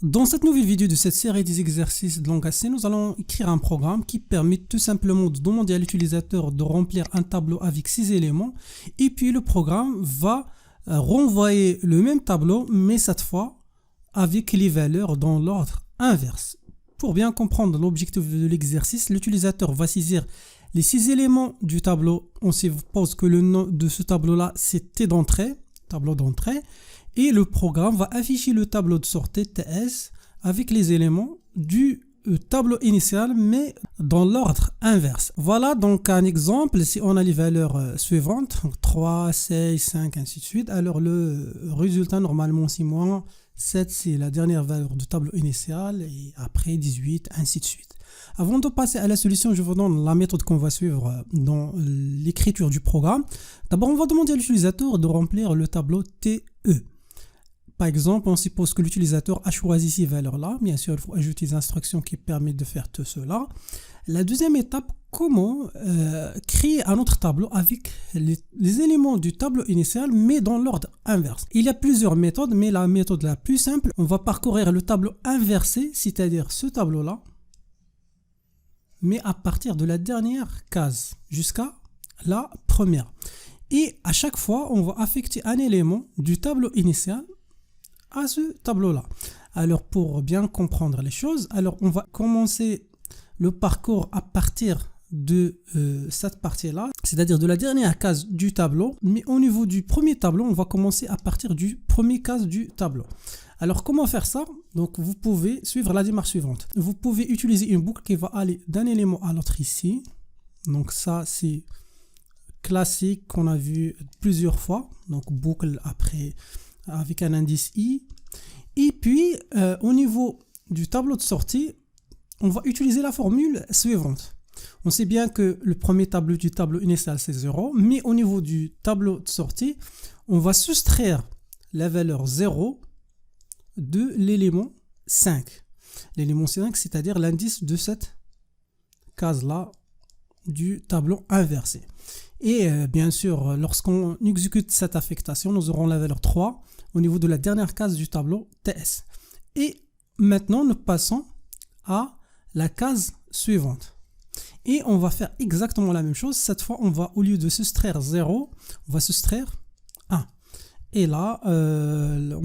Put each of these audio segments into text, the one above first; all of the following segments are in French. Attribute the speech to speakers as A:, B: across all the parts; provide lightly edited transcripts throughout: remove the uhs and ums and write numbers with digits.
A: Dans cette nouvelle vidéo de cette série des exercices de langage C, nous allons écrire un programme qui permet tout simplement de demander à l'utilisateur de remplir un tableau avec 6 éléments et puis le programme va renvoyer le même tableau mais cette fois avec les valeurs dans l'ordre inverse. Pour bien comprendre l'objectif de l'exercice, l'utilisateur va saisir les 6 éléments du tableau. On suppose que le nom de ce tableau-là c'est T d'entrée, tableau d'entrée. Et le programme va afficher le tableau de sortie TS avec les éléments du tableau initial mais dans l'ordre inverse. Voilà donc un exemple. Si on a les valeurs suivantes, 3, 6, 5, ainsi de suite, alors le résultat normalement c'est moins 7, c'est la dernière valeur du tableau initial et après 18, ainsi de suite. Avant de passer à la solution, je vous donne la méthode qu'on va suivre dans l'écriture du programme. D'abord, on va demander à l'utilisateur de remplir le tableau TE. Par exemple, on suppose que l'utilisateur a choisi ces valeurs-là. Bien sûr, il faut ajouter des instructions qui permettent de faire tout cela. La deuxième étape, comment créer un autre tableau avec les éléments du tableau initial, mais dans l'ordre inverse. Il y a plusieurs méthodes, mais la méthode la plus simple, on va parcourir le tableau inversé, c'est-à-dire ce tableau-là, mais à partir de la dernière case jusqu'à la première. Et à chaque fois, on va affecter un élément du tableau initial à ce tableau-là. Alors pour bien comprendre les choses, alors on va commencer le parcours à partir de cette partie-là, c'est-à-dire de la dernière case du tableau, mais au niveau du premier tableau, on va commencer à partir du premier case du tableau. Alors comment faire ça? Donc vous pouvez suivre la démarche suivante. Vous pouvez utiliser une boucle qui va aller d'un élément à l'autre ici. Donc ça c'est classique qu'on a vu plusieurs fois. Donc boucle après avec un indice i. Et puis, au niveau du tableau de sortie, on va utiliser la formule suivante. On sait bien que le premier tableau du tableau initial, c'est 0. Mais au niveau du tableau de sortie, on va soustraire la valeur 0 de l'élément 5. L'élément 5, c'est-à-dire l'indice de cette case-là du tableau inversé. Et bien sûr, lorsqu'on exécute cette affectation, nous aurons la valeur 3 au niveau de la dernière case du tableau TS. Et maintenant, nous passons à la case suivante. Et on va faire exactement la même chose. Cette fois, on va, au lieu de soustraire 0, on va soustraire 1. Et là,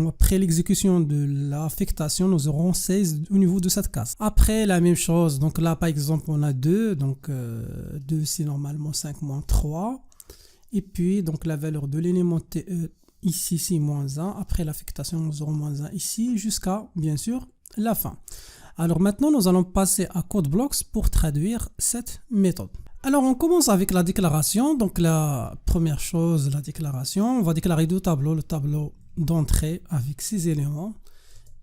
A: après l'exécution de l'affectation, nous aurons 16 au niveau de cette case. Après, la même chose. Donc là, par exemple, on a 2. Donc 2, c'est normalement 5 moins 3. Et puis, donc la valeur de l'élément TE, ici, c'est moins 1. Après l'affectation, nous aurons moins 1 ici, jusqu'à, bien sûr, la fin. Alors maintenant, nous allons passer à CodeBlocks pour traduire cette méthode. Alors, on commence avec la déclaration. Donc, la première chose, la déclaration. On va déclarer deux tableaux. Le tableau d'entrée avec 6 éléments.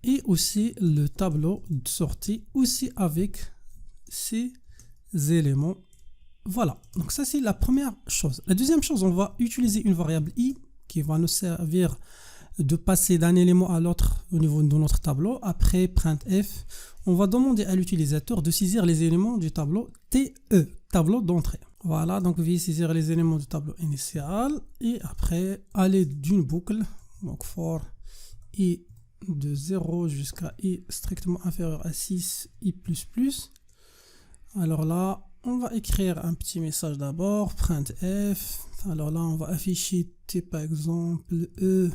A: Et aussi le tableau de sortie, aussi avec 6 éléments. Voilà. Donc, ça, c'est la première chose. La deuxième chose, on va utiliser une variable i qui va nous servir de passer d'un élément à l'autre au niveau de notre tableau. Après printf, on va demander à l'utilisateur de saisir les éléments du tableau TE, tableau d'entrée. Voilà, donc veuillez saisir les éléments du tableau initial et après à l'aide d'une boucle, donc for i de 0 jusqu'à i strictement inférieur à 6 i++. Alors là, on va écrire un petit message d'abord, printf. Alors là, on va afficher t par exemple e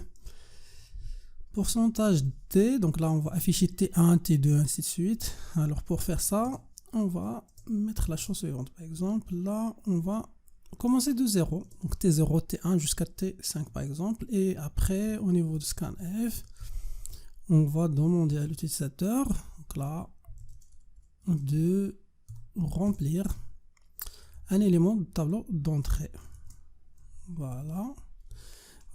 A: pourcentage d, donc là on va afficher T1, T2, ainsi de suite. Alors pour faire ça, on va mettre la chose suivante. Par exemple, là on va commencer de 0, donc T0, T1 jusqu'à T5 par exemple. Et après, au niveau de scanf, on va demander à l'utilisateur, donc là, de remplir un élément du tableau d'entrée. Voilà.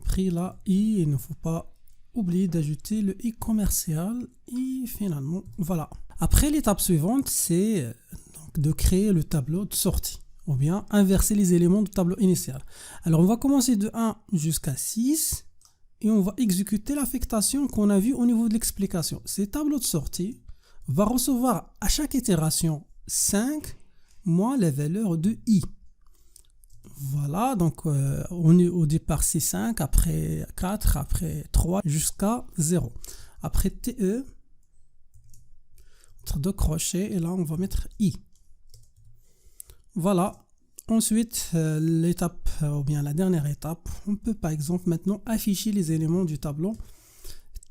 A: Après là, il ne faut pas oublier d'ajouter le i commercial et finalement voilà. Après, l'étape suivante, c'est de créer le tableau de sortie ou bien inverser les éléments du tableau initial. Alors on va commencer de 1 jusqu'à 6 et on va exécuter l'affectation qu'on a vue au niveau de l'explication. Ces tableaux de sortie va recevoir à chaque itération 5 moins la valeur de i. Voilà, donc on est au départ c'est 5, après 4, après 3 jusqu'à 0. Après TE, mettre deux crochets et là on va mettre I. Voilà. Ensuite, l'étape ou bien la dernière étape, on peut par exemple maintenant afficher les éléments du tableau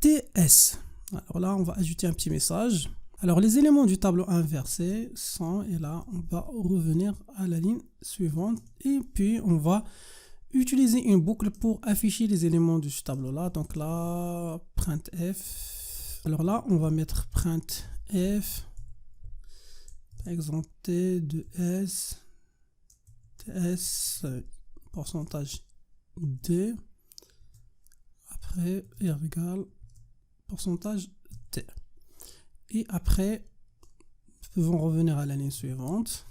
A: TS. Alors là, on va ajouter un petit message. Alors les éléments du tableau inversé sont, et là on va revenir à la ligne suivante et puis on va utiliser une boucle pour afficher les éléments de ce tableau là. Donc là, printf. Alors là, on va mettre printf, par exemple T de S, TS, pourcentage D, après R égale pourcentage T. Et après, nous pouvons revenir à la ligne suivante.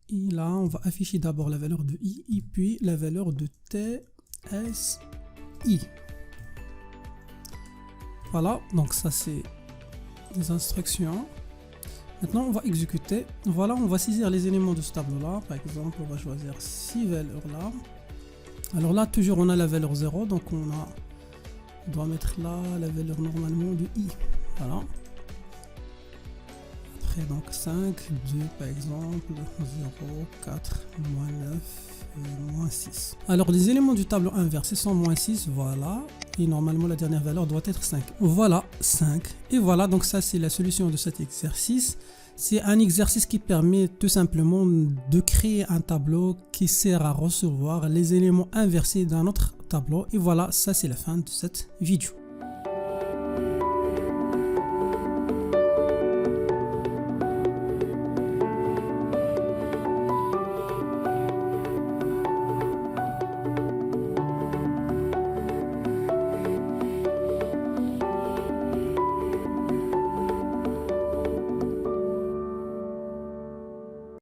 A: Et là, on va afficher d'abord la valeur de I et puis la valeur de TSI. Voilà, donc ça c'est les instructions. Maintenant, on va exécuter. Voilà, on va saisir les éléments de ce tableau-là. Par exemple, on va choisir ces valeurs-là. Alors là, toujours on a la valeur 0, donc on doit mettre là la valeur normalement de I. Voilà. Après donc 5, 2 par exemple, 0, 4, moins 9, moins 6. Alors les éléments du tableau inversé sont moins 6, voilà. Et normalement la dernière valeur doit être 5. Voilà, 5. Et voilà, donc ça c'est la solution de cet exercice. C'est un exercice qui permet tout simplement de créer un tableau qui sert à recevoir les éléments inversés d'un autre tableau. Et voilà, ça c'est la fin de cette vidéo.